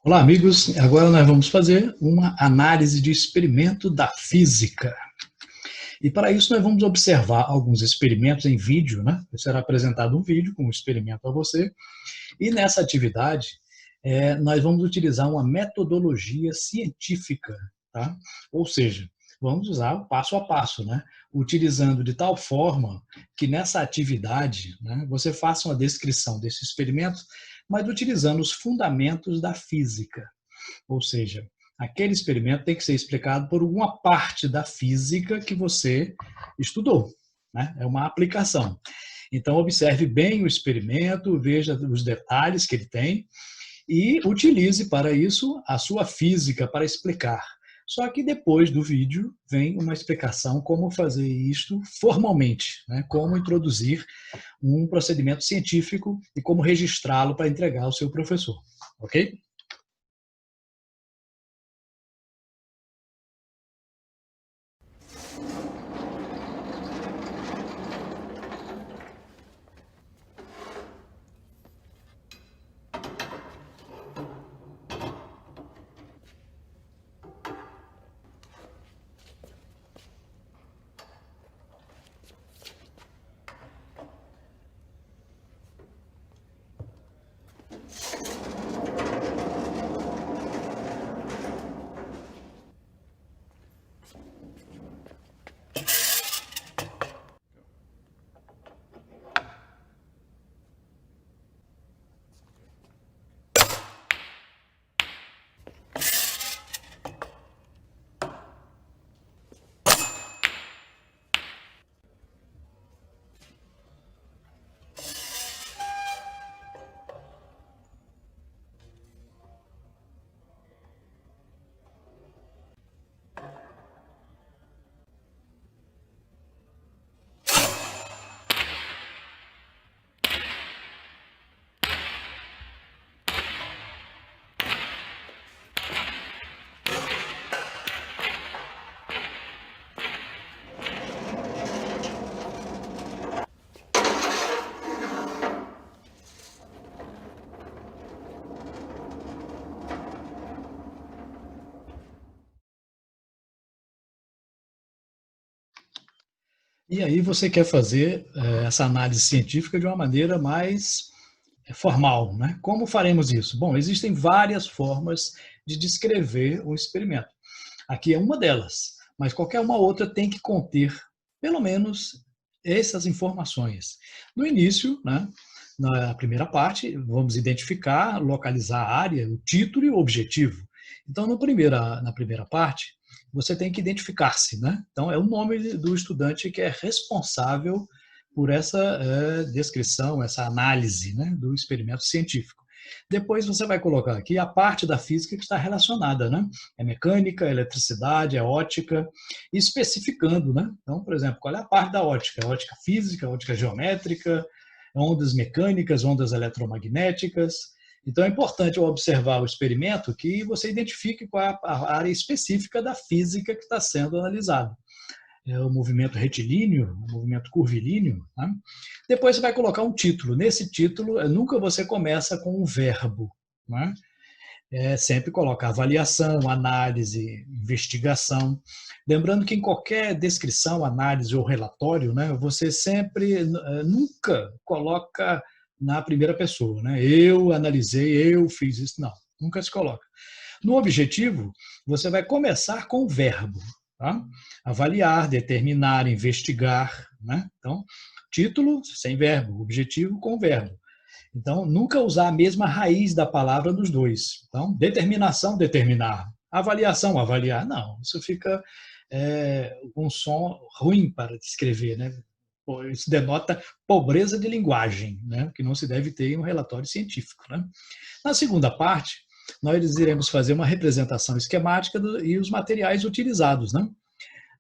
Olá, amigos. Agora nós vamos fazer uma análise de experimento da física. E para isso nós vamos observar alguns experimentos em vídeo, né? Será apresentado um vídeo com um experimento a você. E nessa atividade, nós vamos utilizar uma metodologia científica, tá? Ou seja, vamos usar o passo a passo, né? Utilizando de tal forma que nessa atividade, né, você faça uma descrição desse experimento, mas utilizando os fundamentos da física. Ou seja, aquele experimento tem que ser explicado por uma parte da física que você estudou, né? É uma aplicação. Então, observe bem o experimento, veja os detalhes que ele tem e utilize para isso a sua física para explicar. Só que depois do vídeo vem uma explicação como fazer isto formalmente, né? Como introduzir um procedimento científico e como registrá-lo para entregar ao seu professor, ok? E aí você quer fazer essa análise científica de uma maneira mais formal, né? Como faremos isso? Bom, existem várias formas de descrever o experimento. Aqui é uma delas, mas qualquer uma outra tem que conter, pelo menos, essas informações. No início, né, na primeira parte, vamos identificar, localizar a área, o título e o objetivo. Então, na primeira parte, você tem que identificar-se, né? Então, é o nome do estudante que é responsável por essa descrição, essa análise, né, do experimento científico. Depois você vai colocar aqui a parte da física que está relacionada, né? É mecânica, é eletricidade, é ótica, especificando, né? Então, por exemplo, qual é a parte da ótica? É ótica física, ótica geométrica, ondas mecânicas, ondas eletromagnéticas. Então, é importante ao observar o experimento que você identifique qual é a área específica da física que está sendo analisada. É o movimento retilíneo, o movimento curvilíneo. Né? Depois você vai colocar um título. Nesse título, nunca você começa com um verbo. Né? Sempre coloca avaliação, análise, investigação. Lembrando que em qualquer descrição, análise ou relatório, né, você sempre, nunca coloca na primeira pessoa. Né? Eu analisei, eu fiz isso. Não, nunca se coloca. No objetivo, você vai começar com o verbo. Tá? Avaliar, determinar, investigar. Né? Então, título sem verbo, objetivo com verbo. Então, nunca usar a mesma raiz da palavra nos dois. Então, determinação, determinar. Avaliação, avaliar. Não, isso fica um som ruim para descrever, né? Isso denota pobreza de linguagem, né? Que não se deve ter em um relatório científico. Né? Na segunda parte, nós iremos fazer uma representação esquemática e os materiais utilizados. Né?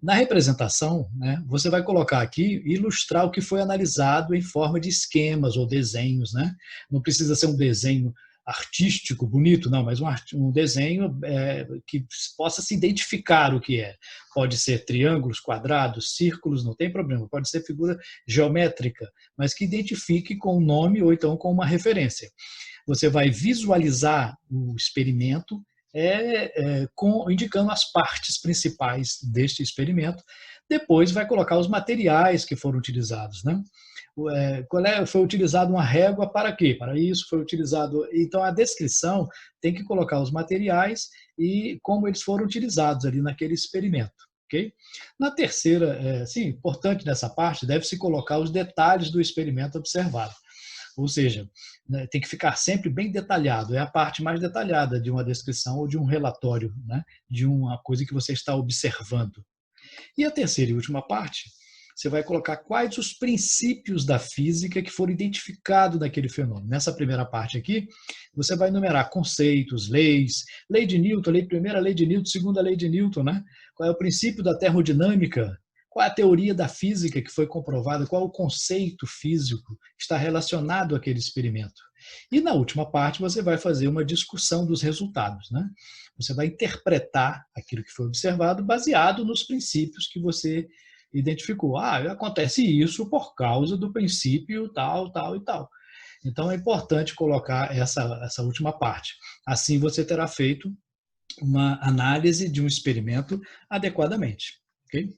Na representação, né, você vai colocar aqui, ilustrar o que foi analisado em forma de esquemas ou desenhos. Né? Não precisa ser um desenho artístico, bonito, não, mas um desenho que possa se identificar o que é. Pode ser triângulos, quadrados, círculos, não tem problema. Pode ser figura geométrica, mas que identifique com o nome ou então com uma referência. Você vai visualizar o experimento indicando as partes principais deste experimento. Depois vai colocar os materiais que foram utilizados, né? Foi utilizado uma régua para quê? Para isso foi utilizado. Então a descrição tem que colocar os materiais e como eles foram utilizados ali naquele experimento. Okay? Na terceira, sim, importante nessa parte, deve-se colocar os detalhes do experimento observado. Ou seja, né, tem que ficar sempre bem detalhado. É a parte mais detalhada de uma descrição ou de um relatório, né, de uma coisa que você está observando. E a terceira e última parte, você vai colocar quais os princípios da física que foram identificados naquele fenômeno. Nessa primeira parte aqui, você vai enumerar conceitos, leis, lei de Newton, primeira lei de Newton, segunda lei de Newton, né? Qual é o princípio da termodinâmica, qual é a teoria da física que foi comprovada, qual é o conceito físico que está relacionado àquele experimento. E na última parte você vai fazer uma discussão dos resultados, né? Você vai interpretar aquilo que foi observado baseado nos princípios que você identificou. Acontece isso por causa do princípio tal, tal e tal. Então é importante colocar essa última parte. Assim você terá feito uma análise de um experimento adequadamente. Ok?